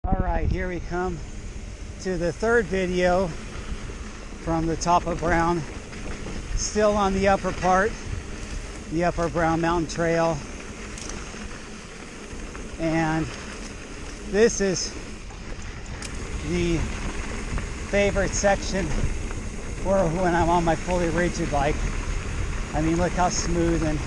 Alright, here we come to the third video from the top of Brown. Still on the upper part, the upper Brown Mountain Trail. And this is the favorite section for when I'm on my fully rigid bike. I mean, look how smooth and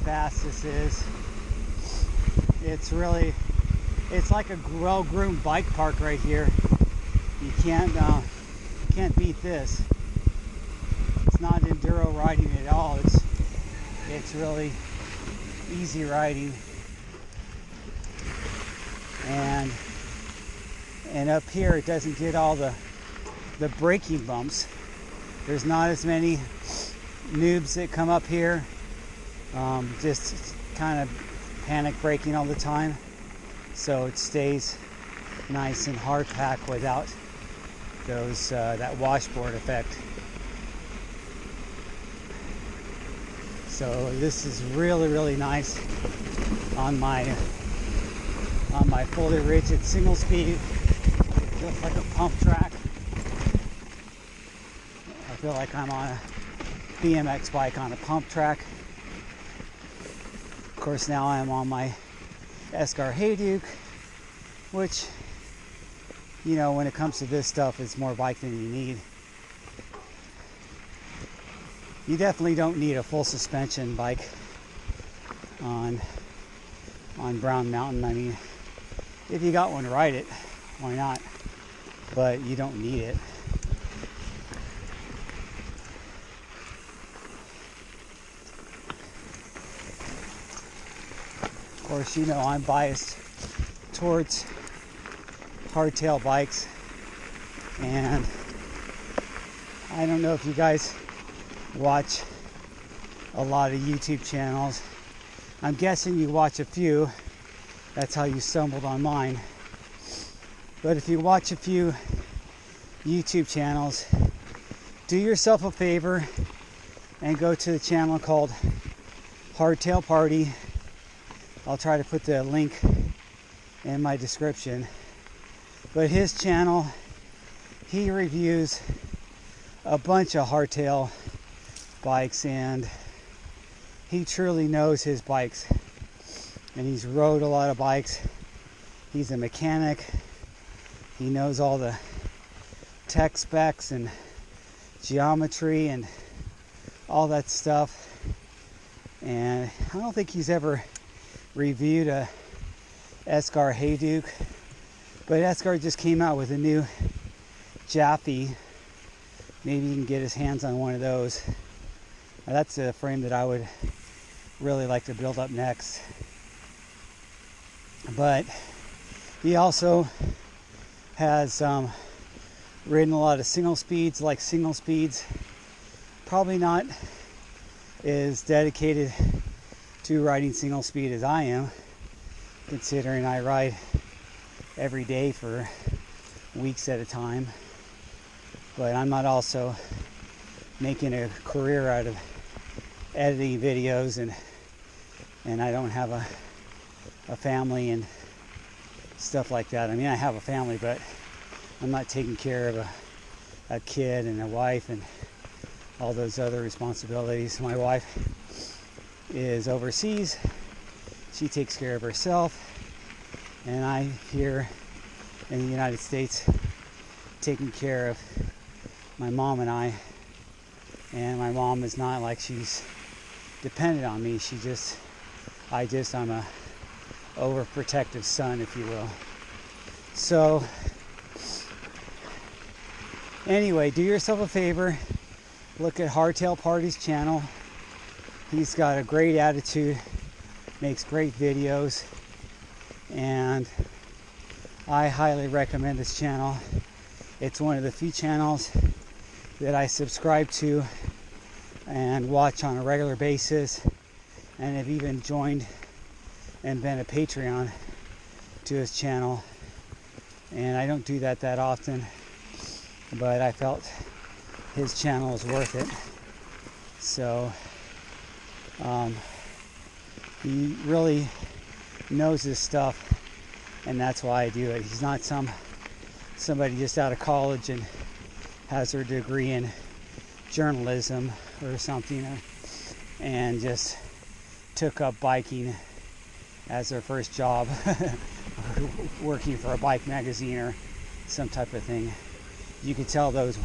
fast this is. It's like a well-groomed bike park right here. You can't beat this. It's not enduro riding at all. It's really easy riding. And up here it doesn't get all the braking bumps. There's not as many noobs that come up here, just kind of panic braking all the time. So it stays nice and hard packed without those that washboard effect. So this is really nice on my fully rigid single speed, just like a pump track. I feel like I'm on a BMX bike on a pump track. Of course, now I'm on my Esker Hayduke, which, you know, when it comes to this stuff, it's more bike than you need. You definitely don't need a full suspension bike on Brown Mountain. I mean, if you got one, ride it. Why not? But you don't need it. Of course, you know I'm biased towards hardtail bikes, and I don't know if you guys watch a lot of YouTube channels. I'm guessing you watch a few. That's how you stumbled on mine. But if you watch a few YouTube channels, do yourself a favor and go to the channel called Hardtail Party. I'll try to put the link in my description. But his channel, he reviews a bunch of hardtail bikes, and he truly knows his bikes. And he's rode a lot of bikes. He's a mechanic. He knows all the tech specs and geometry and all that stuff. And I don't think he's ever reviewed a Esker Hayduke, but Esker just came out with a new Jaffe. Maybe you can get his hands on one of those. That's a frame that I would really like to build up next. But he also has ridden a lot of single speeds, like single speeds. Probably not as dedicated to riding single speed as I am, considering I ride every day for weeks at a time. But I'm not also making a career out of editing videos, and I don't have a family and stuff like that. I mean, I have a family, but I'm not taking care of a kid and a wife and all those other responsibilities. My wife is overseas. She takes care of herself, and I here in the United States taking care of my mom and I. And my mom is not like she's dependent on me. I'm a overprotective son, if you will. So anyway, do yourself a favor, look at Hardtail Party's channel. He's got a great attitude, makes great videos, and I highly recommend this channel. It's one of the few channels that I subscribe to and watch on a regular basis, and have even joined and been a Patreon to his channel. And I don't do that often, but I felt his channel is worth it. So he really knows his stuff and that's why I do it. He's not somebody just out of college and has their degree in journalism or something, and just took up biking as their first job, working for a bike magazine or some type of thing. You can tell those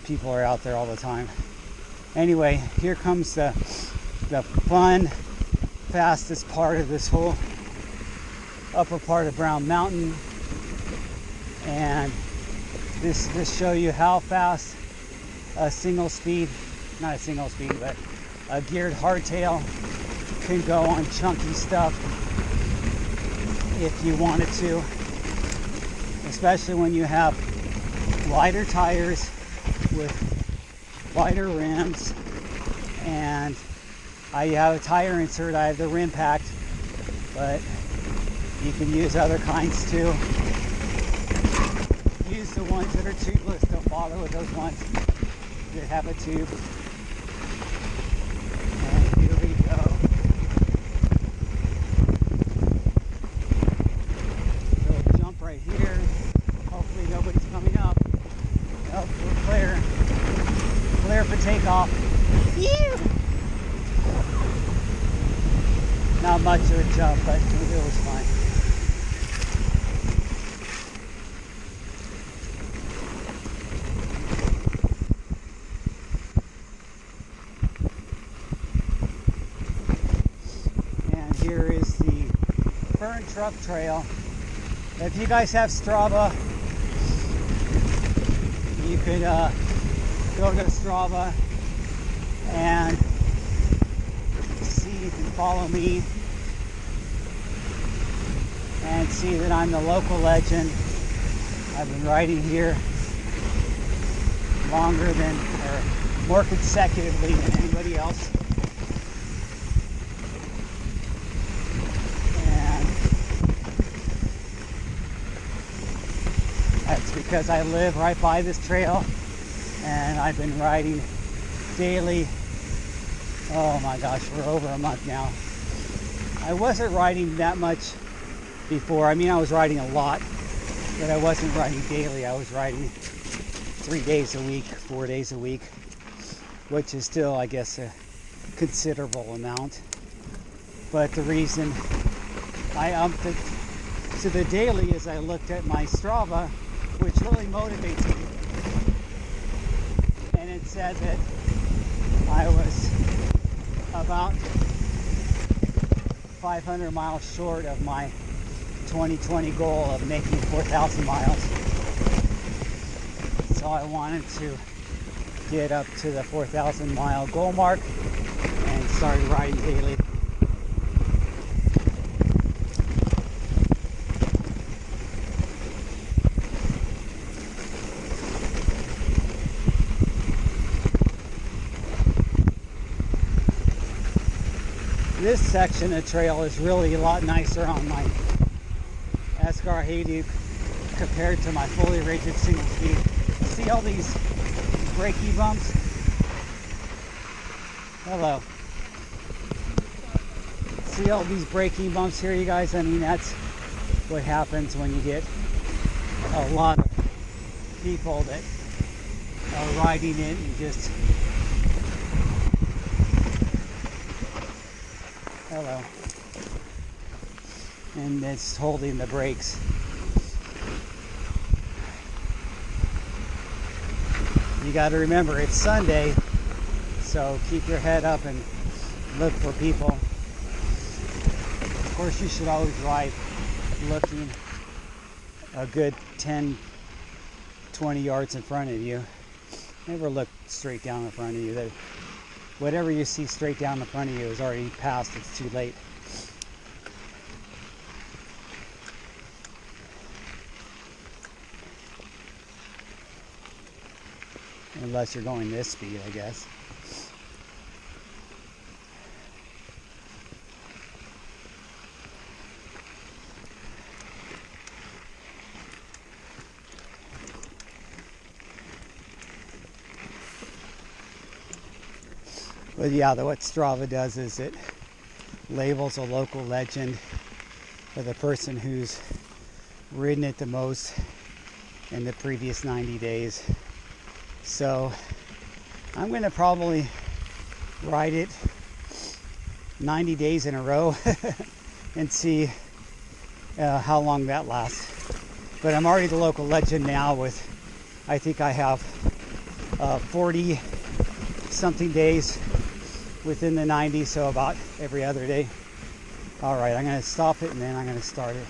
people are out there all the time. Anyway, here comes the fun, fastest part of this whole upper part of Brown Mountain, and this show you how fast a single speed, not a single speed, but a geared hardtail can go on chunky stuff if you wanted to, especially when you have wider tires with wider rims. And I have a tire insert, I have the rim packed, but you can use other kinds too. Use the ones that are tubeless, don't bother with those ones that have a tube. And here we go. So jump right here. Hopefully nobody's coming up. Nope, we're clear. Clear for takeoff. Phew! Not much of a jump, but it was fine. And here is the Fern Truck Trail. If you guys have Strava, you could go to Strava and see, you can follow me and see that I'm the local legend. I've been riding here longer than, or more consecutively than anybody else. And that's because I live right by this trail, and I've been riding daily. Oh my gosh, for over a month now. I wasn't riding that much before. I mean, I was riding a lot, but I wasn't riding daily. I was riding 3 days a week, 4 days a week, which is still, I guess, a considerable amount. But the reason I upped it to the daily is I looked at my Strava, which really motivates me. And it said that I was about 500 miles short of my 2020 goal of making 4,000 miles. So I wanted to get up to the 4,000 mile goal mark and started riding daily. This section of trail is really a lot nicer on my Esker Hayduke compared to my fully rigid single speed. See all these brakey bumps? Hello. See all these braking bumps here, you guys? I mean, that's what happens when you get a lot of people that are riding it and just... Hello. And it's holding the brakes. You got to remember, it's Sunday, so keep your head up and look for people. Of course, you should always ride looking a good 10, 20 yards in front of you. Never look straight down in front of you. Whatever you see straight down in front of you is already past. It's too late. Unless you're going this speed, I guess. But yeah, what Strava does is it labels a local legend for the person who's ridden it the most in the previous 90 days. So I'm going to probably ride it 90 days in a row and see how long that lasts. But I'm already the local legend now with, I think I have 40 something days within the 90, so about every other day. All right, I'm going to stop it and then I'm going to start it.